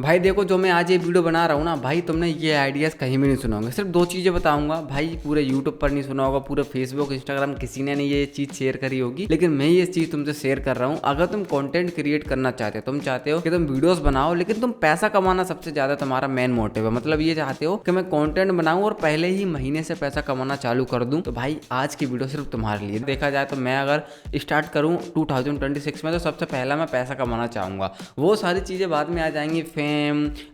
भाई देखो, जो मैं आज ये वीडियो बना रहा हूँ ना भाई, तुमने ये आइडियाज़ कहीं भी नहीं सुना होंगे। सिर्फ दो चीज़ें बताऊंगा भाई, पूरे यूट्यूब पर नहीं सुना होगा, पूरे फेसबुक इंस्टाग्राम किसी ने नहीं ये चीज़ शेयर करी होगी, लेकिन मैं ये चीज़ तुमसे शेयर कर रहा हूँ। अगर तुम कंटेंट क्रिएट करना चाहते हो, तुम चाहते हो कि तुम वीडियोस बनाओ, लेकिन तुम पैसा कमाना सबसे ज़्यादा तुम्हारा मेन मोटिव है, मतलब ये चाहते हो कि मैं कंटेंट बनाऊँ और पहले ही महीने से पैसा कमाना चालू कर दूँ, तो भाई आज की वीडियो सिर्फ तुम्हारे लिए। देखा जाए तो मैं अगर स्टार्ट करूँ 2026 में, तो सबसे पहला मैं पैसा कमाना चाहूँगा। वो सारी चीज़ें बाद में आ जाएंगी, फेम,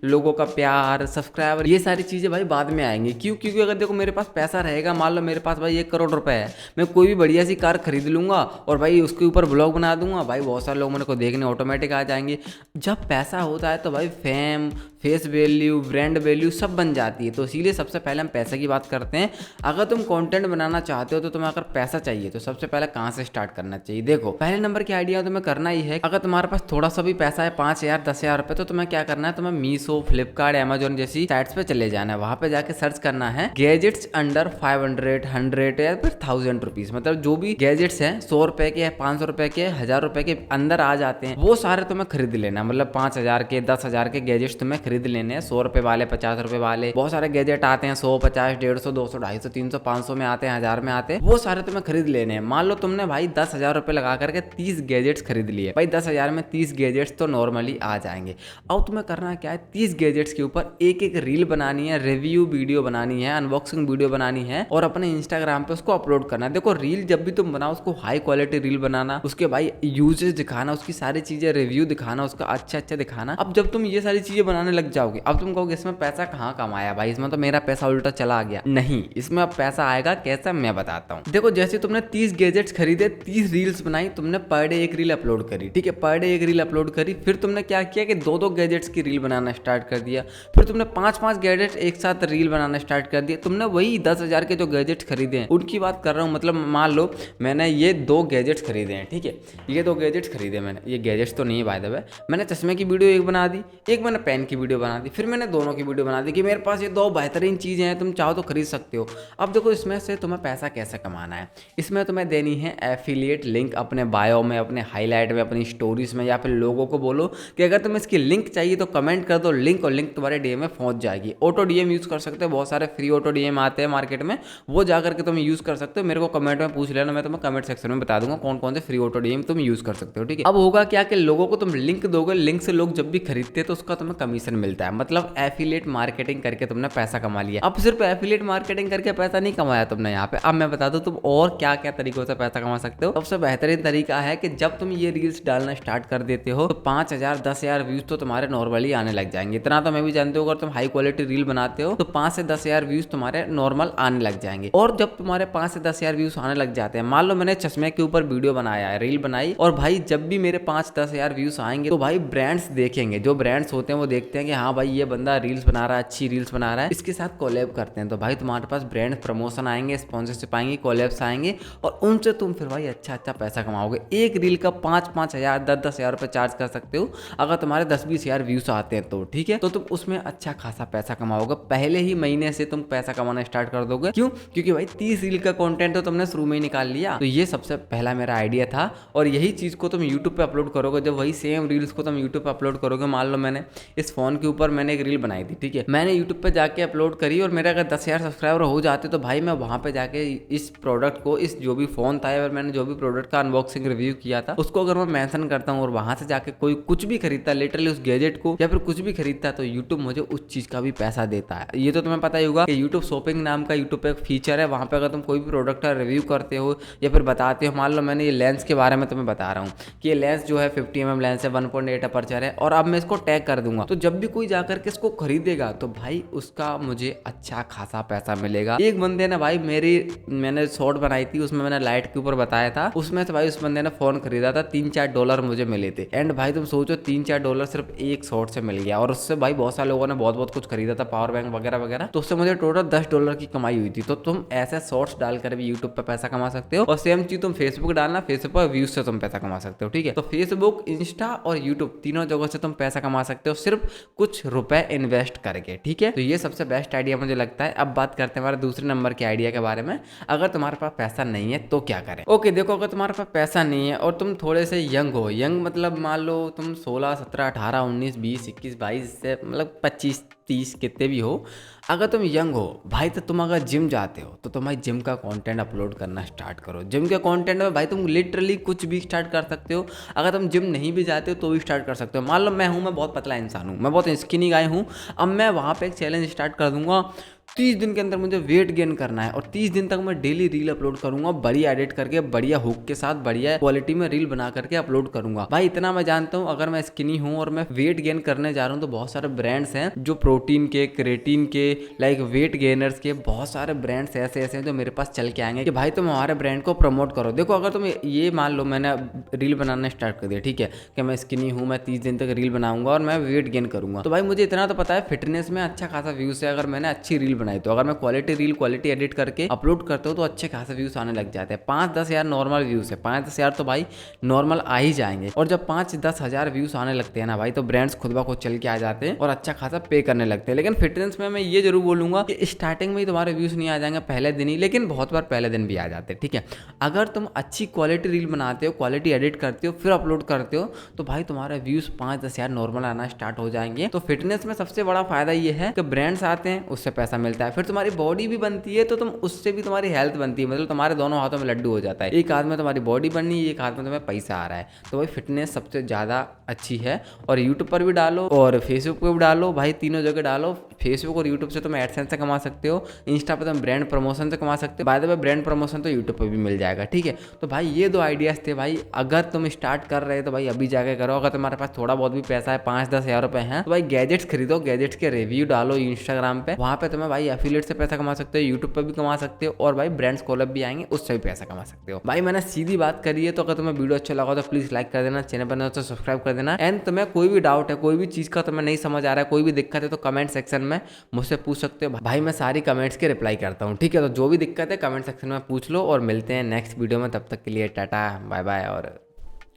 लोगों का प्यार, सब्सक्राइबर, ये सारी चीज़ें भाई बाद में आएंगी। क्यों? क्योंकि अगर देखो मेरे पास पैसा रहेगा, मान लो मेरे पास भाई 1 करोड़ रुपए है, मैं कोई भी बढ़िया सी कार खरीद लूंगा और भाई उसके ऊपर ब्लॉग बना दूंगा, भाई बहुत सारे लोग मेरे को देखने ऑटोमेटिक आ जाएंगे। जब पैसा होता है तो भाई fame, face value, brand value सब बन जाती है। तो इसीलिए सबसे पहले हम पैसे की बात करते हैं। अगर तुम कंटेंट बनाना चाहते हो तो तुम्हें अगर पैसा चाहिए तो सबसे पहले कहाँ से स्टार्ट करना चाहिए? देखो, पहले नंबर की आइडिया तुम्हें करना ही है, अगर तुम्हारे पास थोड़ा सा भी पैसा है, 5,000 10,000 रुपए, तो तुम्हें क्या करना है, तुम्हें मीशो, फ्लिपकार्ट, अमेजोन जैसी साइट्स पे चले जाना है। वहां पे जाके सर्च करना है गैजेट्स अंडर 500, 100 या फिर 1000 रुपीज, मतलब जो भी गैजेट्स हैं 100 रुपए के, 500 रुपए के, 1000 रुपए के अंदर आ जाते हैं, वो सारे तुम्हें खरीद लेना है। मतलब 5,000 के, 10,000 के गैजेट्स तुम्हें खरीद लेने हैं। 100 रुपए वाले, 50 रुपए वाले, बहुत सारे गैजेट आते हैं, 100, 50, 150, 200, 250, 300, 500 में आते हैं, 1000 में आते हैं, वो सारे तुम्हें खरीद लेने हैं। मान लो तुमने भाई 10,000 रुपए लगा करके 30 गैजेट्स खरीद लिए, भाई 10,000 में 30 गैजेट्स तो नॉर्मली आ जाएंगे। अब तुम्हें करना क्या है, 30 गैजेट्स के ऊपर एक एक रील बनानी है, रिव्यू वीडियो बनानी है, अनबॉक्सिंग वीडियो बनानी है और अपने इंस्टाग्राम पे उसको अपलोड करना है। देखो, रील जब भी तुम बनाओ उसको हाई क्वालिटी रील बनाना, उसके भाई यूजेस दिखाना, उसकी सारी चीजें रिव्यू दिखाना, उसका अच्छा अच्छा दिखाना। अब जब तुम ये सारी चीजें बनाने लग जाओगे, अब तुम कहोगे इसमें पैसा कहाँ कमाया भाई, इसमें तो मेरा पैसा उल्टा चला गया। नहीं, इसमें अब पैसा आएगा कैसा, मैं बताता हूँ। देखो, जैसे तुमने 30 गैजेट्स खरीदे, 30 रील्स बनाई, तुमने पर डे एक रील अपलोड करी, ठीक है, पर डे एक रील अपलोड करी, फिर तुमने क्या किया कि दो दो गैजेट्स की रील बनाना स्टार्ट कर दिया, फिर तुमने 5-5 गैजेट्स एक साथ रील बनाना स्टार्ट कर दिया। तुमने वही 10,000 के जो गैजेट्स खरीदे हैं उनकी बात कर रहा हूँ, मतलब मान लो मैंने ये 2 गैजेट्स खरीदे हैं, ठीक है, ये 2 गैजेट्स खरीदे मैंने, ये गैजेट्स तो नहीं है बाय द वे, मैंने चश्मे की वीडियो एक बना दी, एक मैंने पेन की वीडियो बना दी, फिर मैंने दोनों की वीडियो बना दी कि मेरे पास ये 2 बेहतरीन चीज़ें हैं, तुम चाहो तो खरीद सकते हो। अब देखो, इसमें से तुम्हें पैसा कैसे कमाना है, इसमें तुम्हें देनी है एफिलिएट लिंक अपने बायो में, अपने हाईलाइट में, अपनी स्टोरीज में, या फिर लोगों को बोलो कि अगर तुम्हें इसकी लिंक चाहिए तो कमेंट कर दो लिंक, और लिंक तुम्हारे डीएम में पहुंच जाएगी। ऑटो डीएम यूज़ कर सकते हो, बहुत सारे फ्री ऑटो डीएम आते हैं मार्केट में, वो जाकर के तुम यूज़ कर सकते हो। मेरे को कमेंट में पूछ लेना, मैं तुम्हें कमेंट सेक्शन में बता दूंगा कौन कौन से फ्री ऑटो डीएम तुम यूज़ कर सकते हो, ठीक है। अब होगा क्या कि लोगों को तुम लिंक दोगे, लिंक से लोग जब भी खरीदते हैं तो उसका तुम्हें कमीशन मिलता है, मतलब एफिलिएट मार्केटिंग करके तुमने पैसा कमा लिया। अब सिर्फ एफिलिएट मार्केटिंग करके पैसा नहीं कमाया तुमने यहाँ पे, अब मैं बता दूं तुम और क्या क्या तरीकों से पैसा कमा सकते हो। सबसे बेहतरीन तरीका है कि जब तुम ये रील्स डालना स्टार्ट कर देते हो तो 5,000 10,000 व्यूज तो तुम्हारे नॉर्मली आने लग जाएंगे। इतना तो मैं भी जानती हूँ, अगर तुम हाई क्वालिटी रील बनाते हो तो 5 से 10,000 व्यूज तुम्हारे नॉर्मल आने लग जाएंगे। और जब तुम्हारे 5 से 10,000 व्यूज आने लग जाते हैं, मान लो मैंने चश्मे के ऊपर वीडियो बनाया है, रील बनाई, और भाई जब भी मेरे 5-10,000 व्यूज आएंगे तो भाई ब्रांड्स देखेंगे, जो ब्रांड्स होते हैं वो देखते हैं कि हाँ भाई ये बंदा रील्स बना रहा है, अच्छी रील्स बना रहा है, इसके साथ कोलैब करते हैं, तो भाई तुम्हारे पास ब्रांड प्रमोशन आएंगे, स्पॉन्सरशिप आएंगे, कोलैब्स आएंगे, और उनसे तुम फिर भाई अच्छा अच्छा पैसा कमाओगे। एक रील का 5-5 हज़ार 10-10 हज़ार रुपये चार्ज कर सकते हो, अगर तुम्हारे 10-20 हज़ार व्यूज आते हैं तो, ठीक है, तो तुम उसमें अच्छा खासा पैसा कमाओगे। पहले ही महीने से तुम पैसा कमाना स्टार्ट कर दोगे। क्यों? क्योंकि भाई 30 रील का कंटेंट तो तुमने शुरू में ही निकाल लिया। तो ये सबसे पहला मेरा आइडिया था, और यही चीज को तुम यूट्यूब पे अपलोड करोगे। जब वही सेम रील्स को तुम यूट्यूब पे अपलोड करोगे, मान लो मैंने इस फोन के ऊपर मैंने एक रील बनाई थी, ठीक है, मैंने यूट्यूब पे जाके अपलोड करी, और मेरे अगर 10,000 सब्सक्राइबर हो जाते तो भाई मैं वहां पे जाके इस प्रोडक्ट को, इस जो भी फोन था या मैंने जो भी प्रोडक्ट का अनबॉक्सिंग रिव्यू किया था उसको अगर मैं मेंशन करता हूँ और वहां से जाके कोई कुछ भी खरीदता, लिटरली उस गैजेट को या फिर कुछ भी खरीदता, तो यूट्यूब मुझे उस चीज का भी पैसा देता है। ये तो तुम्हें पता ही होगा कि यूट्यूब शॉपिंग नाम का यूट्यूब पे एक फीचर है, वहां पे अगर तुम कोई भी प्रोडक्ट का रिव्यू करते हो या फिर बताते हो, मान लो मैंने ये लेंस के बारे में तुम्हें बता रहा हूँ कि ये लेंस जो है 50 mm लेंस है, 1.8 अपर्चर है, और अब मैं इसको टैग कर दूंगा, तो जब भी कोई जाकर के इसको खरीदेगा तो भाई उसका मुझे अच्छा खासा पैसा मिलेगा। एक बंदे ने भाई मैंने शॉर्ट बनाई थी, उसमें मैंने लाइट के ऊपर बताया था, उसमें से भाई उस बंदे ने फोन खरीदा था, $3-4 मुझे मिले थे। एंड भाई तुम सोचो $3-4 सिर्फ एक शॉर्ट से मिल गया, और उससे भाई बहुत सारे लोगों ने बहुत बहुत कुछ खरीदा था, पावर बैंक वगैरह वगैरह, तो उससे मुझे टोटल $10 की कमाई हुई थी। तो तुम ऐसे शॉर्ट्स डालकर भी यूट्यूब पे पैसा कमा सकते हो, और सेम चीज तुम फेसबुक डालना, फेसबुक पर व्यूज से तुम पैसा कमा सकते हो, ठीक है। तो फेसबुक, इंस्टा और यूट्यूब तीनों जगह से तुम पैसा कमा सकते हो सिर्फ कुछ रुपए इन्वेस्ट करके, ठीक है। तो ये सबसे बेस्ट आइडिया मुझे लगता है। अब बात करते हैं हमारे दूसरे नंबर के आइडिया के बारे में, अगर तुम्हारे पास पैसा नहीं है तो क्या करें। ओके देखो, अगर तुम्हारे पास पैसा नहीं है और तुम थोड़े से यंग हो, यंग मतलब मान लो तुम 16, 17, 18, 19, 20 20, 21, 22 से मतलब 25, 30 कितने भी हो, अगर तुम यंग हो भाई तो तुम अगर जिम जाते हो तो तुम भाई जिम का कंटेंट अपलोड करना स्टार्ट करो। जिम के कंटेंट में भाई तुम लिटरली कुछ भी स्टार्ट कर सकते हो। अगर तुम जिम नहीं भी जाते हो तो भी स्टार्ट कर सकते हो। मान लो मैं बहुत पतला इंसान हूँ, मैं बहुत स्किनी गाय हूँ, अब मैं वहाँ पे एक चैलेंज स्टार्ट कर दूंगा, 30 दिन के अंदर मुझे वेट गेन करना है और 30 दिन तक मैं डेली रील अपलोड करूंगा, बढ़िया एडिट करके, बढ़िया हुक के साथ, बढ़िया क्वालिटी में रील बना करके अपलोड करूंगा। भाई इतना मैं जानता हूँ, अगर मैं स्किनी हूँ और मैं वेट गेन करने जा रहा हूँ तो बहुत सारे ब्रांड्स हैं जो प्रोटीन के, क्रेटीन के, लाइक वेट गेनर्स के, बहुत सारे ब्रांड्स ऐसे ऐसे हैं जो मेरे पास चल के आएंगे कि भाई तुम हमारे ब्रांड को प्रमोट करो। देखो अगर तुम ये मान लो मैंने रील बनाना स्टार्ट कर दिया, ठीक है, कि मैं स्किनी हूँ, मैं 30 दिन तक रील बनाऊंगा और मैं वेट गेन करूंगा, तो भाई मुझे इतना तो पता है फिटनेस में अच्छा खासा व्यूज है अगर मैंने अच्छी रील बनाई तो। अगर मैं क्वालिटी रील, क्वालिटी एडिट करके अपलोड करता हूँ तो अच्छे खासे व्यूज आने लग जाते हैं। 5-10 हज़ार नॉर्मल व्यूज है, 5-10 हज़ार तो भाई नॉर्मल आ ही जाएंगे। और जब 5-10 हज़ार व्यूज आने लगते हैं ना भाई, तो ब्रांड्स खुद ब खुद चल के आ जाते हैं और अच्छा खासा पे करने लगते हैं। लेकिन फिटनेस में मैं ये जरूर बोलूंगा कि स्टार्टिंग में ही तुम्हारे व्यूज नहीं आ जाएंगे पहले दिन ही, लेकिन बहुत बार पहले दिन भी आ जाते हैं, ठीक है। अगर तुम अच्छी क्वालिटी रील बनाते हो, क्वालिटी एडिट करते हो, फिर अपलोड करते हो तो भाई तुम्हारे व्यूज 5-10 हज़ार नॉर्मल आना स्टार्ट हो जाएंगे। तो फिटनेस में सबसे बड़ा फायदा ये है कि ब्रांड्स आते हैं, उससे पैसा मिलता है, फिर तुम्हारी बॉडी भी बनती है तो तुम उससे भी तुम्हारी हेल्थ बनती है, मतलब तुम्हारे दोनों हाथों में लड्डू हो जाता है। एक हाथ में तुम्हारी बॉडी बननी है, एक हाथ में तुम्हें पैसा आ रहा है। तो भाई फिटनेस सबसे ज़्यादा अच्छी है। और यूट्यूब पर भी डालो और फेसबुक पर भी डालो भाई, तीनों जगह डालो। फेसबुक और यूट्यूब से तुम एडसेंस से कमा सकते हो, इंस्टा पर तुम ब्रांड प्रमोशन से कमा सकते हो। By the way brand promotion तो यूट्यूब पर भी मिल जाएगा, ठीक है। तो भाई ये 2 आइडियाज़ थे भाई। अगर तुम स्टार्ट कर रहे हो तो भाई अभी जाके करो। अगर तुम्हारे पास थोड़ा बहुत भी पैसा है, 5-10 हज़ार रुपए हैं, तो भाई गैजेट्स खरीदो, गैजेट्स के रिव्यू डालो इंस्टाग्राम पे, वहाँ पे तुम्हें भाई एफिलिएट से पैसा कमा सकते हो, यूट्यूब पर भी कमा सकते हो और भाई ब्रांड्स कोलैब भी आएंगे, उससे भी पैसा कमा सकते हो। भाई मैंने सीधी बात करी है। तो अगर तुम्हें वीडियो अच्छा लगा तो प्लीज लाइक कर देना, चैनल पर नए हो तो सब्सक्राइब कर देना। एंड तुम्हें कोई भी डाउट है, कोई भी चीज का तुम्हें नहीं समझ आ रहा है, कोई भी दिक्कत है तो कमेंट सेक्शन में मुझसे पूछ सकते हो भाई, मैं सारी कमेंट्स के रिप्लाई करता हूँ, ठीक है। तो जो भी दिक्कत है कमेंट सेक्शन में पूछ लो और मिलते हैं नेक्स्ट वीडियो में। तब तक के लिए टाटा बाय बाय और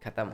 खत्म।